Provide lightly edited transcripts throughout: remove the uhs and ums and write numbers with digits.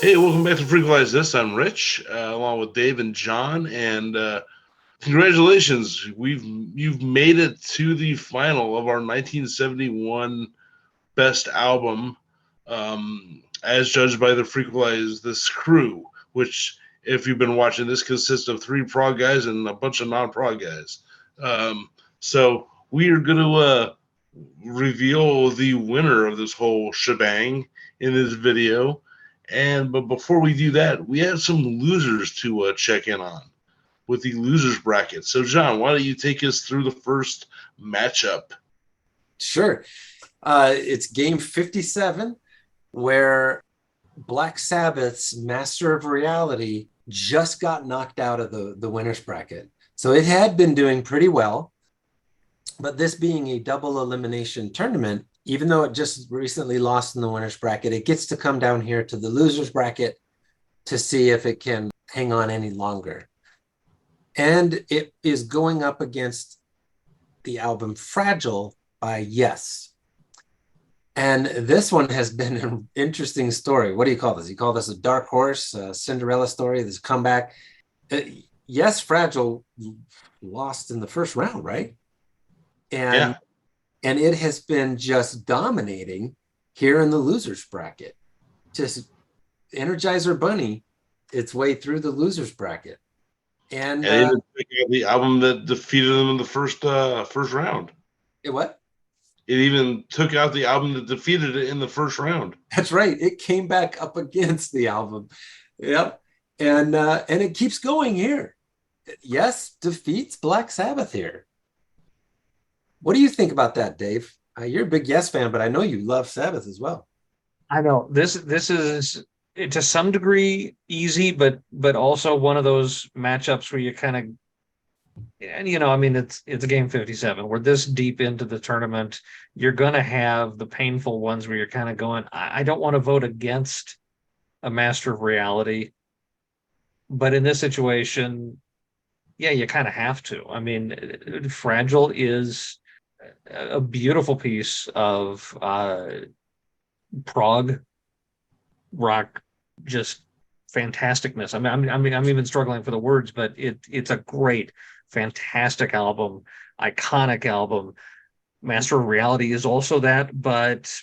Hey, welcome back to Frequalize This. I'm Rich, along with Dave and John, and congratulations, you've made it to the final of our 1971 best album, as judged by the Frequalize This crew. Which, if you've been watching, this consists of three prog guys and a bunch of non-prog guys. So we are going to reveal the winner of this whole shebang in this video. But before we do that, we have some losers to check in on with the losers bracket. So, John, why don't you take us through the first matchup? Sure. It's game 57, where Black Sabbath's Master of Reality just got knocked out of the winner's bracket. So it had been doing pretty well, but this being a double elimination tournament, even though it just recently lost in the winner's bracket, it gets to come down here to the loser's bracket to see if it can hang on any longer. And it is going up against the album Fragile by Yes. And this one has been an interesting story. What do you call this? You call this a dark horse, a Cinderella story, this comeback? Yes, Fragile lost in the first round, right? And Yeah. and it has been just dominating here in the losers bracket. Just Energizer Bunny its way through the losers bracket. And And even the album that defeated them in the first round. what? It even took out the album that defeated it in the first round. That's right. It came back up against the album. Yep. And it keeps going here. Yes, defeats Black Sabbath here. What do you think about that, Dave? You're a big Yes fan, but I know you love Sabbath as well. I know this is to some degree easy, but also one of those matchups where you kind of, and I mean, it's a game 57. We're this deep into the tournament. You're gonna have the painful ones where you're kind of going, I don't want to vote against a Master of Reality, but in this situation, yeah, you kind of have to. I mean, Fragile is a beautiful piece of prog rock, just fantasticness. I'm even struggling for the words, but it's a great, fantastic album, iconic album. Master of Reality is also that, but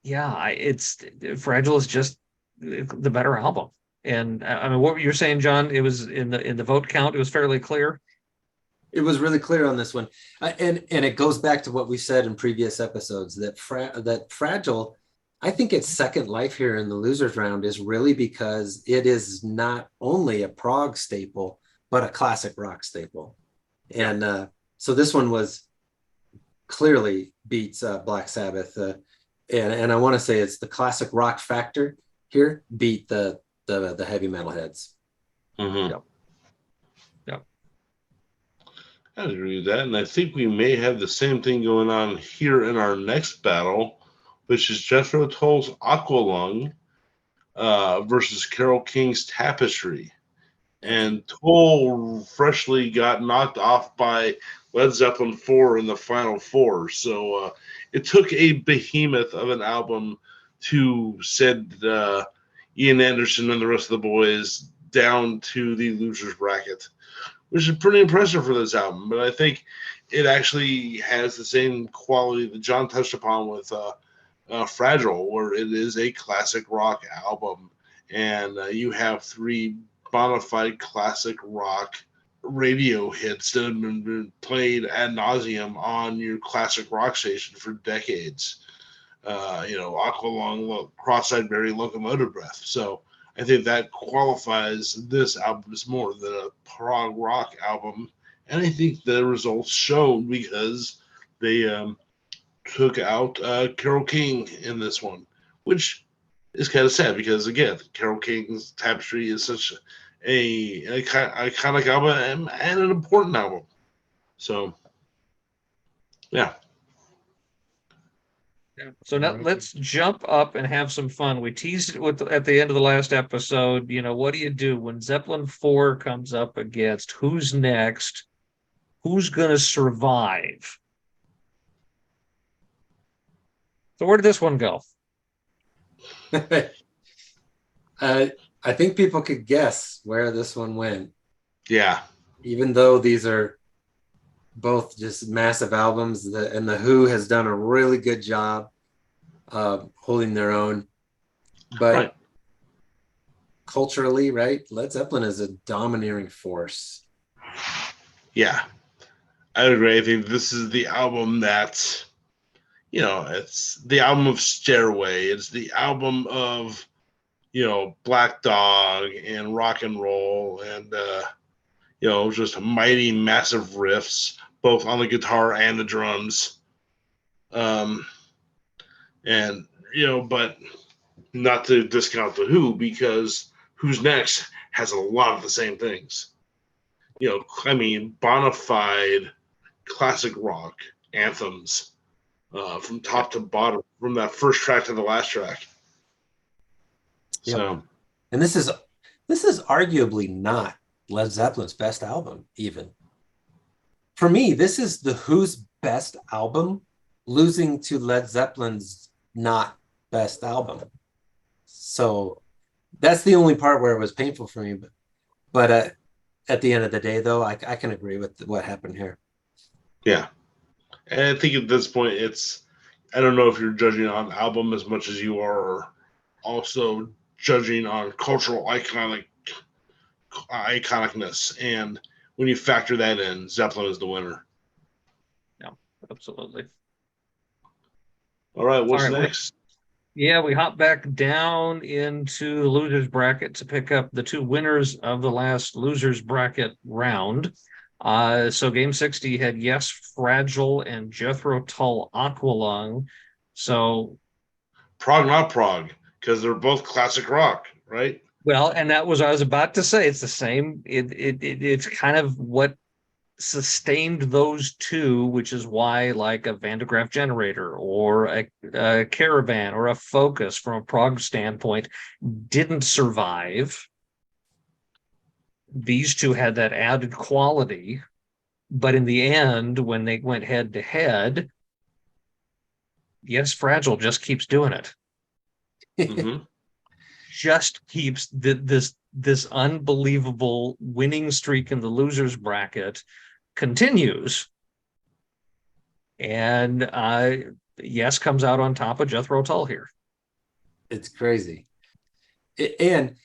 yeah, it's Fragile is just the better album. And I mean, what you're saying, John, it was in the vote count, it was fairly clear. It was really clear on this one, and it goes back to what we said in previous episodes that that Fragile. I think its second life here in the losers round is really because it is not only a prog staple but a classic rock staple, and so this one was clearly beats Black Sabbath, and I want to say it's the classic rock factor here beat the heavy metal heads. Mm-hmm. Yep. Yep. I agree with that, and I think we may have the same thing going on here in our next battle, which is Jethro Tull's Aqualung versus Carole King's Tapestry. And Tull freshly got knocked off by Led Zeppelin IV in the final four. So it took a behemoth of an album to send Ian Anderson and the rest of the boys down to the losers bracket, which is pretty impressive for this album. But I think it actually has the same quality that John touched upon with Fragile, where it is a classic rock album, and you have three bona fide classic rock radio hits that have been played ad nauseum on your classic rock station for decades. Aqualung, Cross-Eyed Berry, Locomotive Breath. So I think that qualifies this album as more than a prog rock album, and I think the results showed because they took out Carole King in this one, which is kind of sad because again, Carole King's Tapestry is such an iconic album and an important album. So, yeah. Yeah. So now let's jump up and have some fun. We teased it at the end of the last episode. What do you do when Zeppelin IV comes up against who's next? Who's going to survive? So where did this one go? I think people could guess where this one went, Yeah. even though these are both just massive albums. And the Who has done a really good job holding their own. But Right. culturally, right, Led Zeppelin is a domineering force. Yeah. I agree. I think this is the album that, it's the album of Stairway. It's the album of, Black Dog and rock and roll and, just mighty, massive riffs, both on the guitar and the drums. And, but not to discount the Who, because Who's Next has a lot of the same things. Bona fide classic rock anthems from top to bottom, from that first track to the last track. So, Yep. And this is arguably not Led Zeppelin's best album, even. For me, this is the Who's best album, losing to Led Zeppelin's not best album. So that's the only part where it was painful for me. But at the end of the day, though, I can agree with what happened here. yeah. And I think at this point, I don't know if you're judging on album as much as you are also judging on cultural iconicness. And when you factor that in, Zeppelin is the winner. Yeah, absolutely. All right, what's All right, next? we hop back down into the losers bracket to pick up the two winners of the last losers bracket round. So game 60 had Yes, Fragile and Jethro Tull Aqualung. So Prog, not Prog, because they're both classic rock, right? well, and that was I was about to say. It's the same. It's kind of what sustained those two, which is why like a Van de Graaff generator or a Caravan or a Focus from a prog standpoint didn't survive. These two had that added quality, but in the end, when they went head to head, Yes, Fragile just keeps doing it. Mm-hmm. Just keeps this unbelievable winning streak in the losers bracket continues. And Yes comes out on top of Jethro Tull here. It's crazy. And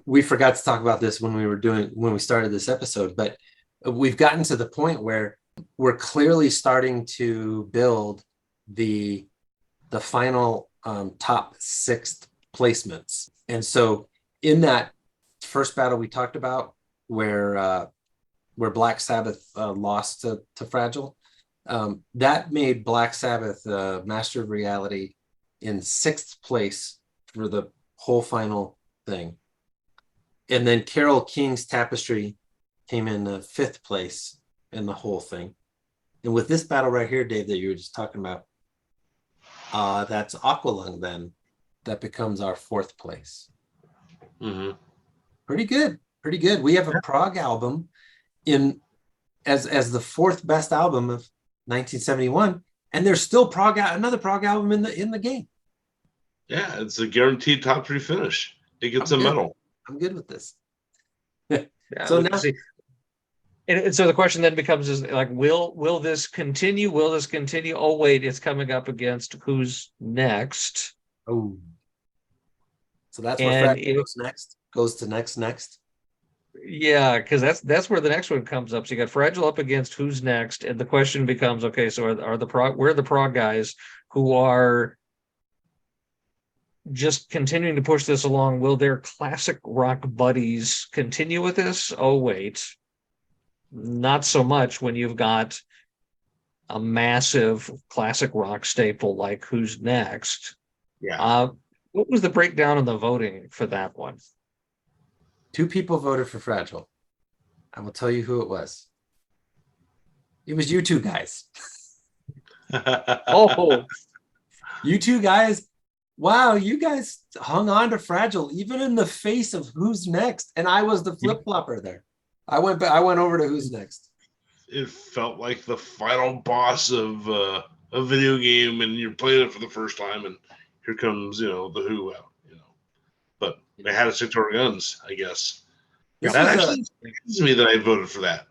we forgot to talk about this when we started this episode, but we've gotten to the point where we're clearly starting to build the final top 6 placements. And so in that first battle we talked about where Black Sabbath lost to Fragile, that made Black Sabbath Master of Reality in 6th place for the whole final thing. And then Carole King's Tapestry came in 5th place in the whole thing. And with this battle right here, Dave, that you were just talking about, that's Aqualung then. That becomes our 4th place. Mm-hmm. Pretty good. We have a prog album as the 4th best album of 1971, and there's still another prog album in the game. Yeah, it's a guaranteed top 3 finish. It gets a medal. I'm good with this. Yeah, so now, and so the question then becomes is like, will this continue? Will this continue? Oh wait, it's coming up against Who's Next. Oh, so that's where Fragile goes next. Goes to next. Yeah, because that's where the next one comes up. So you got Fragile up against Who's Next, and the question becomes, okay, so are the prog guys who are just continuing to push this along? Will their classic rock buddies continue with this? Oh wait, not so much when you've got a massive classic rock staple like Who's Next. Yeah. What was the breakdown of the voting for that one? 2 people voted for Fragile. I will tell you who it was. It was you 2 guys. Oh, you 2 guys. Wow, you guys hung on to Fragile even in the face of Who's Next, and I was the flip-flopper there. I went over to Who's Next. It felt like the final boss of a video game, and you're playing it for the first time, and here comes the Who out. But They had to stick to our guns, I guess. This That was actually surprises me that I voted for that.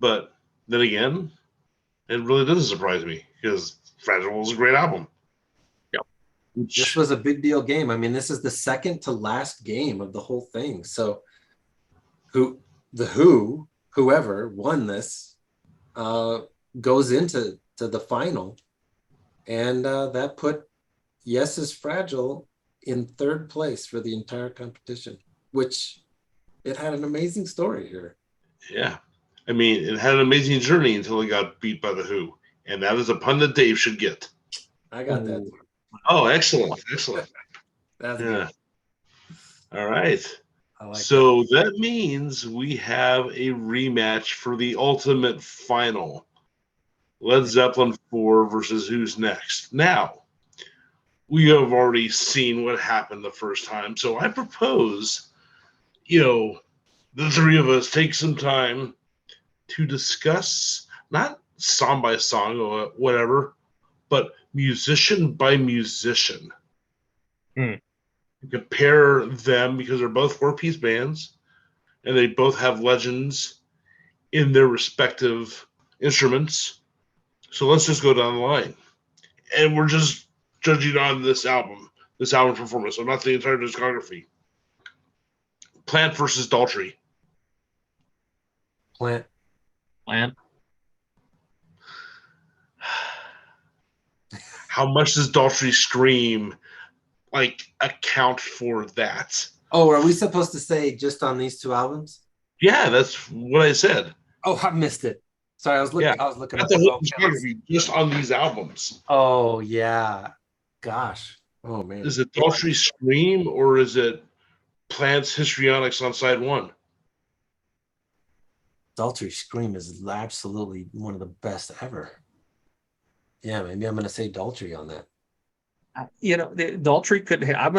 But then again, it really doesn't surprise me because Fragile was a great album. this was a big deal game. I mean, this is the second to last game of the whole thing. So whoever won this goes into the final. And that put Yes is Fragile in third place for the entire competition, which it had an amazing story here. Yeah. I mean, it had an amazing journey until it got beat by The Who. And that is a pun that Dave should get. I got that. Ooh. Oh, excellent. Excellent. That's Yeah. good. All right. I like So that means we have a rematch for the ultimate final. Led Zeppelin IV versus Who's Next. Now, we have already seen what happened the first time. So I propose, the three of us take some time to discuss, not song by song or whatever, but musician by musician. Compare them because they're both four-piece bands and they both have legends in their respective instruments. So let's just go down the line. And we're just judging on this album performance, so not the entire discography. Plant versus Daltrey. Plant. How much does Daltrey Scream account for that? Oh, are we supposed to say just on these two albums? Yeah, that's what I said. Oh, I missed it. Sorry, I was looking. Yeah. I was looking Not up the the whole vote counts. discography, just on these albums. Oh yeah, gosh. Oh man. Is it Daltrey Scream or is it Plant's Histrionics on side one? Daltrey Scream is absolutely one of the best ever. Yeah, maybe I'm gonna say Daltrey on that. The Daltrey could. I'm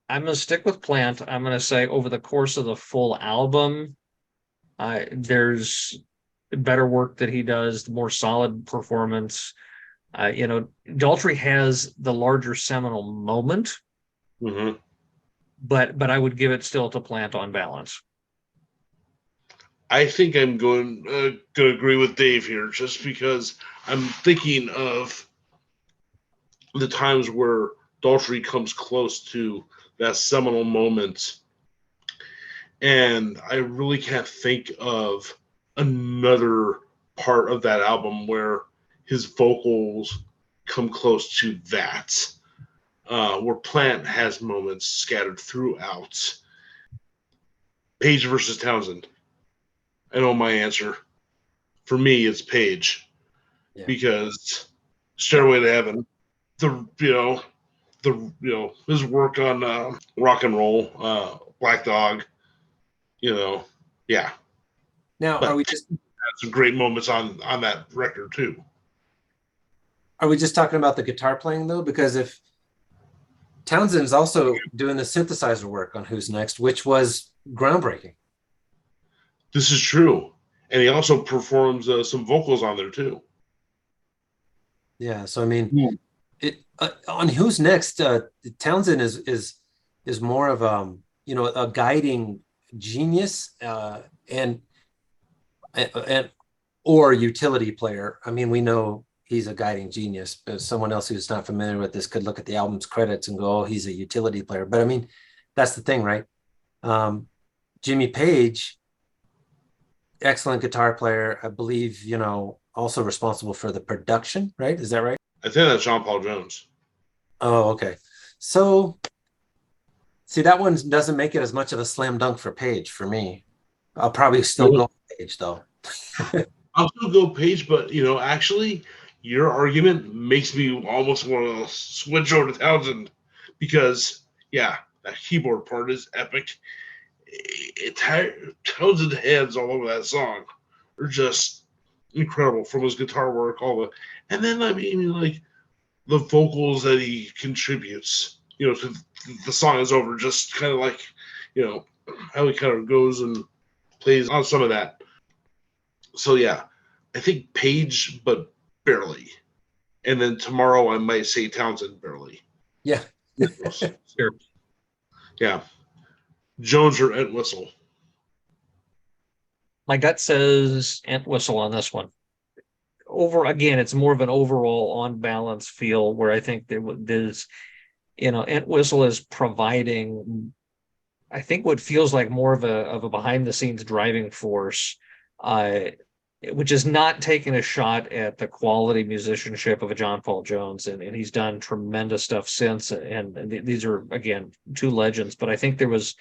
going to stick with Plant. I'm going to say over the course of the full album, there's better work that he does, the more solid performance. Daltrey has the larger seminal moment, Mm-hmm. but I would give it still to Plant on balance. I think I'm going to agree with Dave here, just because I'm thinking of the times where Daltrey comes close to that seminal moment, and I really can't think of another part of that album where his vocals come close to that. Where Plant has moments scattered throughout. Page versus Townsend. I know my answer. For me, it's Page, because Stairway to Heaven, his work on Rock and Roll, Black Dog, yeah. Now, But are we just some great moments on that record too. Are we just talking about the guitar playing though? Because if Townsend's also doing the synthesizer work on Who's Next, which was groundbreaking. This is true, and he also performs some vocals on there too. Yeah, so I mean, it on Who's Next, Townsend is more of a guiding genius and or utility player. I mean, we know he's a guiding genius, but someone else who's not familiar with this could look at the album's credits and go, "Oh, he's a utility player." But I mean, that's the thing, right? Jimmy Page, excellent guitar player, I believe. Also responsible for the production, right? Is that right? I think that's John Paul Jones. Oh, okay. So, see, that one doesn't make it as much of a slam dunk for Page for me. I'll probably still go Page though. I'll still go Page, but actually, your argument makes me almost want to switch over to Townsend because, that keyboard part is epic. Townsend heads all over that song are just incredible, from his guitar work, and then the vocals that he contributes, to the song is over, just kind of how he kind of goes and plays on some of that. So I think Page, but barely. And then tomorrow I might say Townsend barely. Yeah. Sure. Yeah. Jones or Entwistle? My gut says Entwistle on this one. Again, it's more of an overall on balance feel where I think there's, Entwistle is providing, I think, what feels like more of a behind the scenes driving force, uh, which is not taking a shot at the quality musicianship of a John Paul Jones, and he's done tremendous stuff since. And these are, again, two legends, but I think there was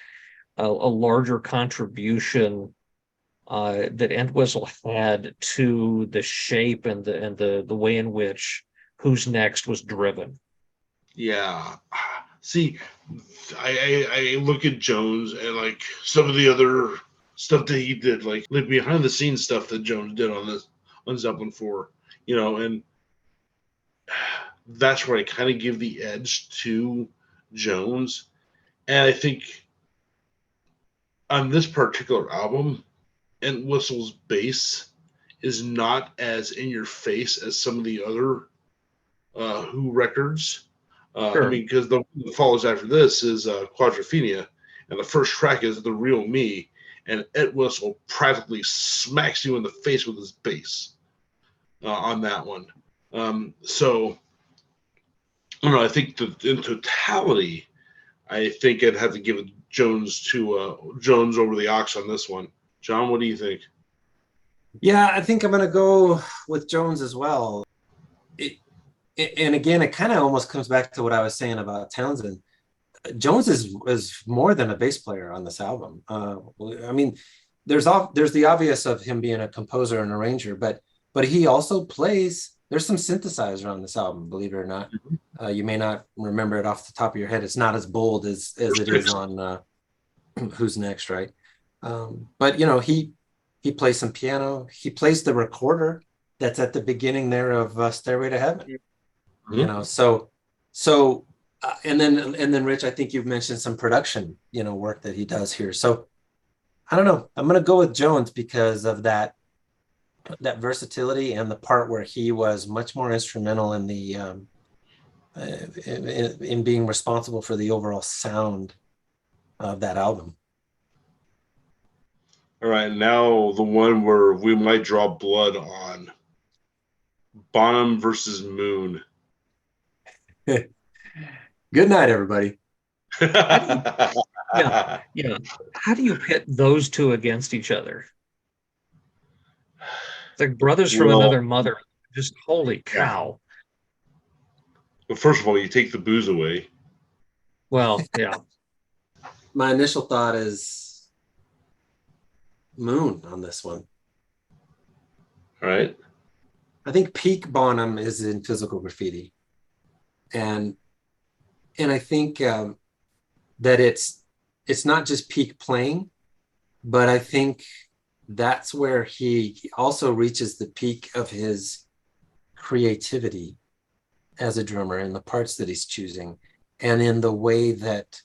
a larger contribution that Entwistle had to the shape and the way in which Who's Next was driven. Yeah. See, I look at Jones and like some of the other stuff that he did, like behind the scenes stuff that Jones did on Zeppelin IV, and that's where I kind of give the edge to Jones. And I think on this particular album, Entwistle's bass is not as in your face as some of the other Who records. Sure. I mean, because the one that follows after this is Quadrophenia, and the first track is The Real Me, and Entwistle practically smacks you in the face with his bass on that one. So, I don't know. I think that in totality, I think I'd have to give it Jones to Jones over the Ox on this one. John, what do you think? Yeah, I think I'm going to go with Jones as well. And again, it kind of almost comes back to what I was saying about Townsend. Jones is more than a bass player on this album. I mean, there's the obvious of him being a composer and arranger, but he also plays. There's some synthesizer on this album, believe it or not. You may not remember it off the top of your head. It's not as bold as it is on Who's Next, right? But he plays some piano. He plays the recorder that's at the beginning there of Stairway to Heaven. Mm-hmm. So and then Rich, I think you've mentioned some production, work that he does here. So I don't know. I'm going to go with Jones because of that versatility and the part where he was much more instrumental in the in being responsible for the overall sound of that album. All right, now the one where we might draw blood on. Bonham versus Moon. Good night, everybody. Yeah. How do you pit those two against each other? It's like brothers from another mother. Just holy cow. Well, first of all, you take the booze away. Well, yeah. My initial thought is Moon on this one. All right. I think peak Bonham is in Physical Graffiti. And I think that it's not just peak playing, but I think that's where he also reaches the peak of his creativity as a drummer in the parts that he's choosing and in the way that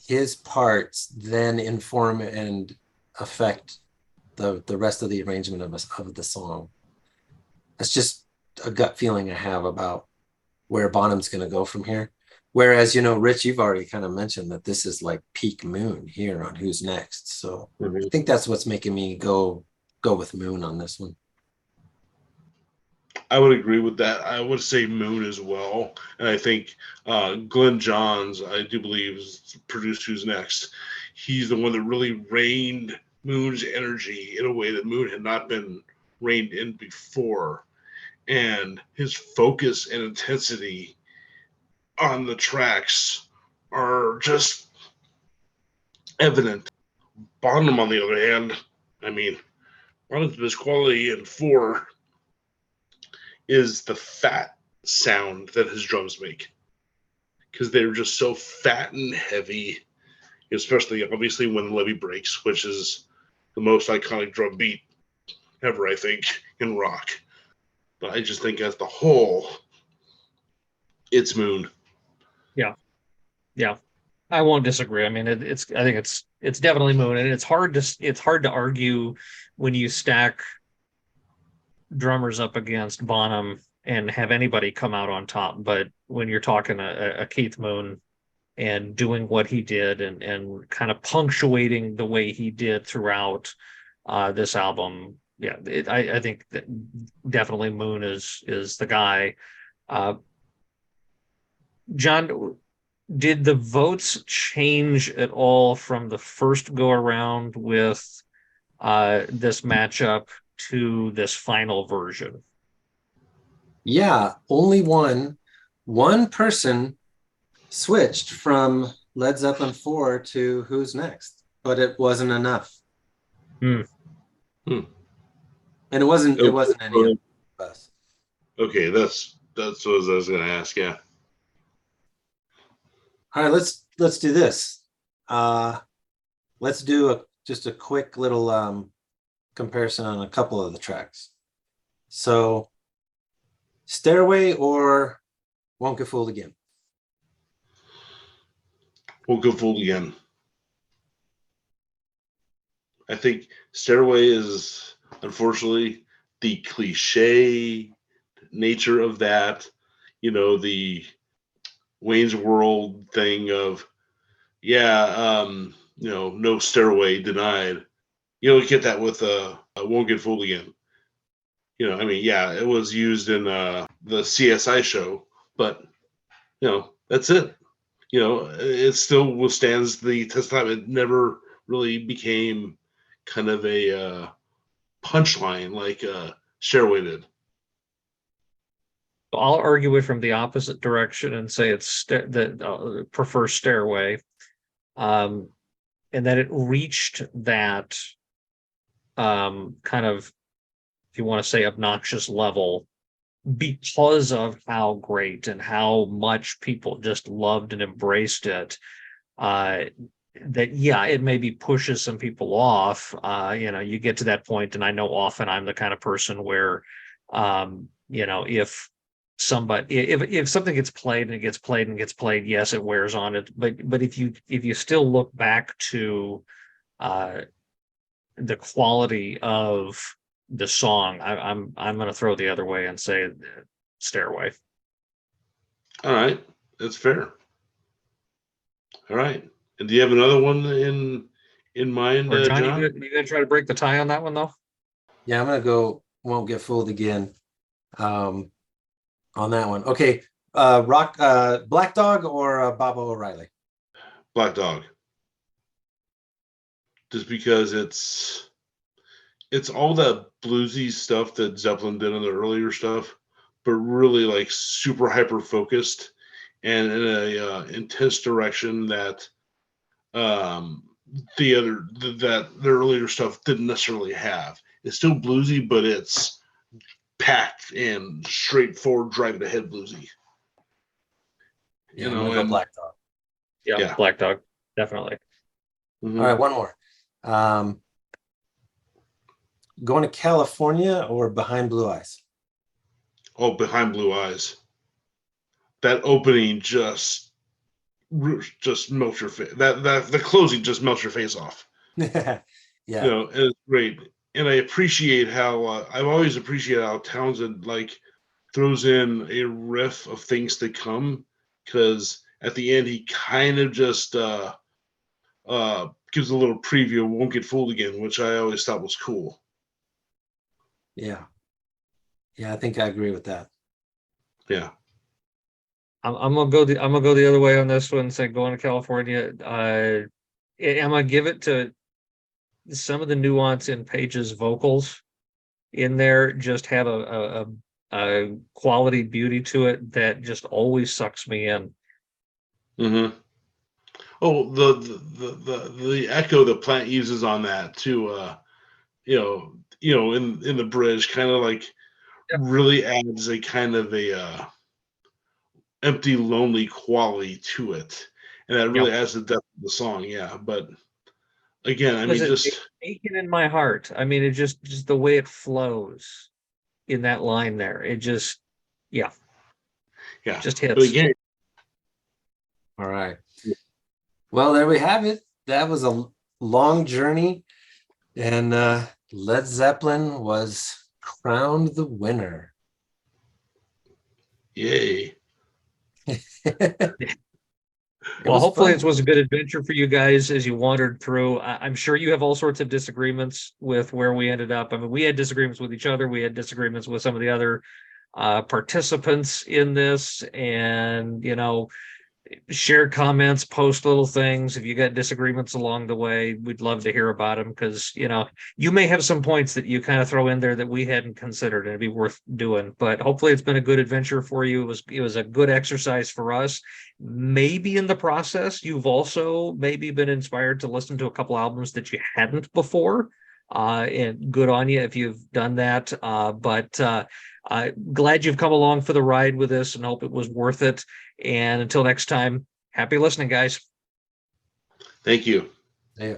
his parts then inform and affect the rest of the arrangement of the song. That's just a gut feeling I have about where Bonham's going to go from here. Whereas, Rich, you've already kind of mentioned that this is like peak Moon here on Who's Next. So I think that's what's making me go with Moon on this one. I would agree with that. I would say Moon as well. And I think Glenn Johns, I do believe, produced Who's Next. He's the one that really reined Moon's energy in a way that Moon had not been reined in before. And his focus and intensity on the tracks are just evident. Bonham, on the other hand, I mean, one of his quality in 4 is the fat sound that his drums make, because they're just so fat and heavy, especially obviously when Levy breaks, which is the most iconic drum beat ever, I think, in rock. But I just think as the whole, it's Moon. Yeah. I won't disagree. I mean, I think it's definitely Moon, and it's hard to argue when you stack drummers up against Bonham and have anybody come out on top. But when you're talking a Keith Moon and doing what he did and kind of punctuating the way he did throughout this album. Yeah, I think that definitely Moon is the guy. John, did the votes change at all from the first go around with this matchup to this final version? Yeah, only one person switched from Led Zeppelin IV to Who's Next, but it wasn't enough. Hmm. And it wasn't any of us. Okay, that's what I was going to ask. Yeah. All right, let's do this. Let's do just a quick little comparison on a couple of the tracks. So, Stairway or Won't Get Fooled Again? Won't Get Fooled Again. I think Stairway is, unfortunately, the cliche nature of that. The Wayne's World thing of, no stairway denied. You get that with Won't Get Fooled Again. It was used in the CSI show, but that's it. It still withstands the test of time. It never really became kind of a punchline like Stairway did. I'll argue it from the opposite direction and say it's that prefer Stairway, and that it reached that kind of, if you want to say, obnoxious level because of how great and how much people just loved and embraced it. That it maybe pushes some people off. You get to that point, and I know often I'm the kind of person where, if something gets played and it gets played and gets played, yes, it wears on it. But if you still look back to the quality of the song, I'm going to throw the other way and say Stairway. All right, that's fair. All right, and do you have another one in mind, Or John, John? you gonna try to break the tie on that one though? Yeah, I'm gonna go Won't Get Fooled Again. On that one. Okay. Black Dog or Bobo O'Reilly? Black Dog. Just because it's all that bluesy stuff that Zeppelin did on the earlier stuff, but really like super hyper focused and in a intense direction that that their earlier stuff didn't necessarily have. It's still bluesy, but it's packed and straightforward, driving ahead bluesy. Yeah, I'm gonna go Black Dog. Yeah, Black Dog, definitely. Mm-hmm. All right, one more. Going to California or Behind Blue Eyes? Oh, Behind Blue Eyes. That opening just melts your face. That the closing just melts your face off. Yeah. And it's great. And I appreciate how I've always appreciated how Townsend throws in a riff of things to come, because at the end he kind of just gives a little preview of Won't Get Fooled Again, which I always thought was cool. Yeah, I think I agree with that. Yeah, I'm gonna go the other way on this one. Say Going to California. I'm gonna give it to some of the nuance in Page's vocals in there. Just have a quality beauty to it that just always sucks me in. Mm-hmm. Oh, the echo the Plant uses on that too. In the bridge, kind of really adds a kind of a empty, lonely quality to it, and that really adds the depth of the song. Yeah, but again, I mean, just aching in my heart. I mean, it just the way it flows in that line there. It just, just hits. But again, all right. Well, there we have it. That was a long journey, and Led Zeppelin was crowned the winner. Yay. It Well, was hopefully fun. it was a good adventure for you guys as you wandered through. I'm sure you have all sorts of disagreements with where we ended up. I mean, we had disagreements with each other. We had disagreements with some of the other participants in this, and share comments, post little things. If you got disagreements along the way, we'd love to hear about them, because you may have some points that you kind of throw in there that we hadn't considered, and it'd be worth doing. But hopefully it's been a good adventure for you. It was a good exercise for us. Maybe in the process you've also maybe been inspired to listen to a couple albums that you hadn't before, and good on you if you've done that. But glad you've come along for the ride with us, and hope it was worth it. And until next time, happy listening, guys. Thank you. Yeah.